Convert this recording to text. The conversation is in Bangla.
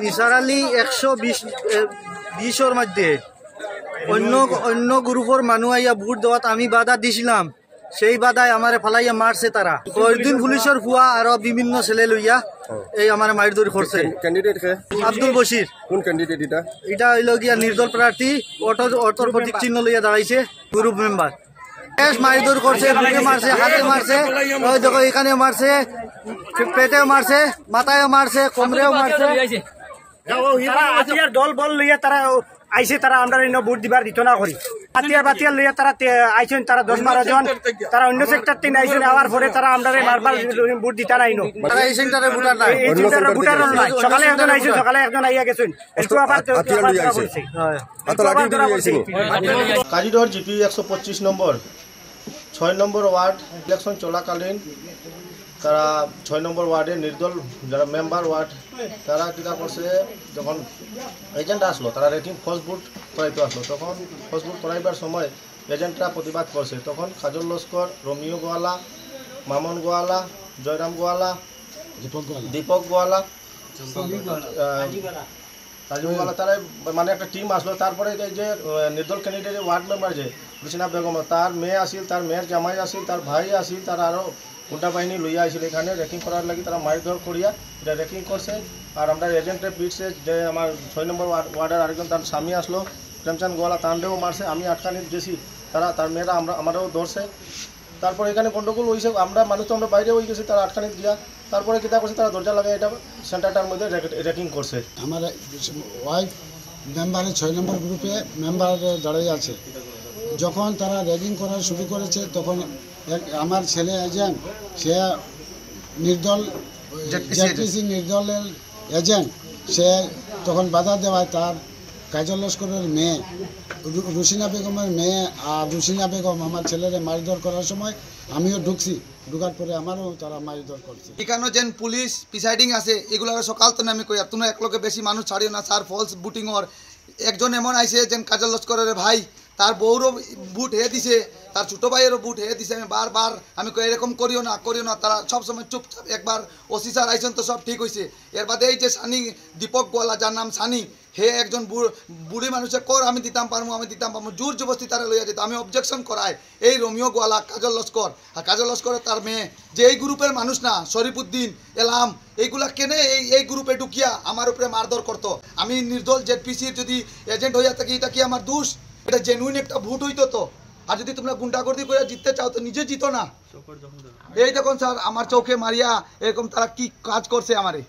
নিসারালি 120 মধ্যে অন্য গ্রুপের মানুষ আইয়া ভোট দেওয়াত আমি বাধা দিছিলাম, সেই বাধায় আমারে ফালাইয়া মারছে তারা। কয়েকদিন পুলিশের ফুয়া আর বিভিন্ন ছেলে লইয়া এই আমার মাইর দৌড় করছে। ক্যান্ডিডেট কে? আব্দুল বশির। কোন ক্যান্ডিডেট এটা? এটা হইল গিয়া নির্দল প্রার্থী, অটোর প্রতীক চিহ্ন লইয়া দাঁড়াইছে, গ্রুপ মেম্বার। মাইর করছে, বুকে মারছে, হাতে মারছে, ওই দেখো এখানে মারছে, পেটেও মারছে, মাথায়ও মারছে, কোমরেও মারছে। দল বল লইয়া তারা আইসে, তারা আমরা ভোট দিবার দিত না করি। বাতিয়ার লইয়া তারা আইসেন, তারা 10-12 জন, তারা অন্য সেক্টর থেকে আইসেন। আওয়ার পরে তারা আমরা বারবার ভোট দিতে নাই। এই সেন্টারে ভোটার নাই, এই সেন্টারে ভোটার নাই। সকালে একজন আইসেন, সকালে একজন আইয়া গেছেন। একটু আবার কাজীডহর জিপি 125 নম্বর 6 নম্বর ওয়ার্ড ইলেকশন চলাকালীন তারা 6 নম্বর ওয়ার্ডে নির্দল যারা মেম্বার ওয়ার্ড তারা কিনা করছে, যখন এজেন্ট আসলো তারা রেটিং ফার্স্ট ভোট করাইতে আসলো, তখন ফার্স্ট ভোট করাইবার সময় এজেন্টরা প্রতিবাদ করছে। তখন কাজল লস্কর, রোমিও গোয়ালা, মামন গোয়ালা, জয়রাম গোয়ালা, দীপক গোয়ালা, রাজীব গোয়ালা তারা মানে একটা টিম আসলো। তারপরে এই যে নির্দল ক্যান্ডিডেট ওয়ার্ড মেম্বার যে রুচিনা বেগম, তার মেয়ে আসিল, তার মেয়ের জামাই আসিল, তার ভাই আসিল, তার আরও গুন্ডা বাহিনী লইয়া আসছিল। এখানে রেকিং করার লাগি তারা মারধর করিয়া এটা রেকিং করছে। আর আমরা এজেন্টের পিটছে যে আমার 6 নম্বর ওয়ার্ডের আরেকজন তার স্বামী আসলো, প্রেমচাঁদ গোয়ালা, তান্ডেও মারছে। আমি আটকানি গেছি, তারা তার মেয়েরা আমারও ধরছে। তারপরে এখানে গন্ডগোল হয়েছে, আমরা মানুষ তো আমরা বাইরে হয়ে গেছি, তারা আটকানি দিয়া তারপরে কিতা করছে, তারা দরজা লাগাই এটা সেন্টারটার মধ্যে রেকিং করছে। আমার ওয়াইফ মেম্বারে 6 নম্বর গ্রুপে মেম্বার দাঁড়িয়ে আছে। যখন তারা র্যাগিং করা শুরু করেছে তখন আমার ছেলে এজেন্ট, সে নির্দল জেডপিসি নির্দলের এজেন্ট, সে তখন বাধা দেওয়ায় তার কাজল লস্করের মেয়ে রুসিনা বেগমের মেয়ে আর রুসিনা বেগম আমার ছেলেরে মারধর করার সময় আমিও ঢুকছি, ঢুকার পরে আমারও তারা মারধর করছে। এখানে যেন পুলিশ প্রিসাইডিং আছে এগুলো সকাল তো আমি কই, তোমরা এক লোকে বেশি মানুষ ছাড়িও না স্যার। ফলস বুটিংর একজন এমন আইসে যেন কাজল লস্করের ভাই, তার বউরও বুট হয়ে দিছে, তার ছোটো ভাইয়েরও বুট হয়ে দিছে। আমি বারবার আমি কই এরকম করিও না, তারা সবসময় চুপচাপ। একবার ওসি স্যার আইসেন তো সব ঠিক হয়েছে। এর বাদে এই যে সানি দীপক গোয়ালা, যার নাম সানি, হে একজন বুড়ি মানুষের কর আমি দিতাম পারবো, জোর জবস্তি তারা লইয়া যেত। আমি অবজেকশন করাই এই রোমিও গোয়ালা, কাজল লস্কর, আর কাজল লস্করের তার মেয়ে যে এই গ্রুপের মানুষ না, শরীফুদ্দিন, এলাম, এইগুলা কেনে এই গ্রুপে ঢুকিয়া আমার উপরে মারধর করতো। আমি নির্দল জেডপিসির যদি এজেন্ট হইয়া থাকি, এটা কি আমার দোষ? এটা জেনুইন একটা ভোট হইতো তো। আর যদি তোমরা গুন্ডাগর্দি করে জিততে চাও তো নিজে জিতো না। এই দেখুন স্যার, আমার চোখে মারিয়া এরকম তারা কি কাজ করছে আমারে।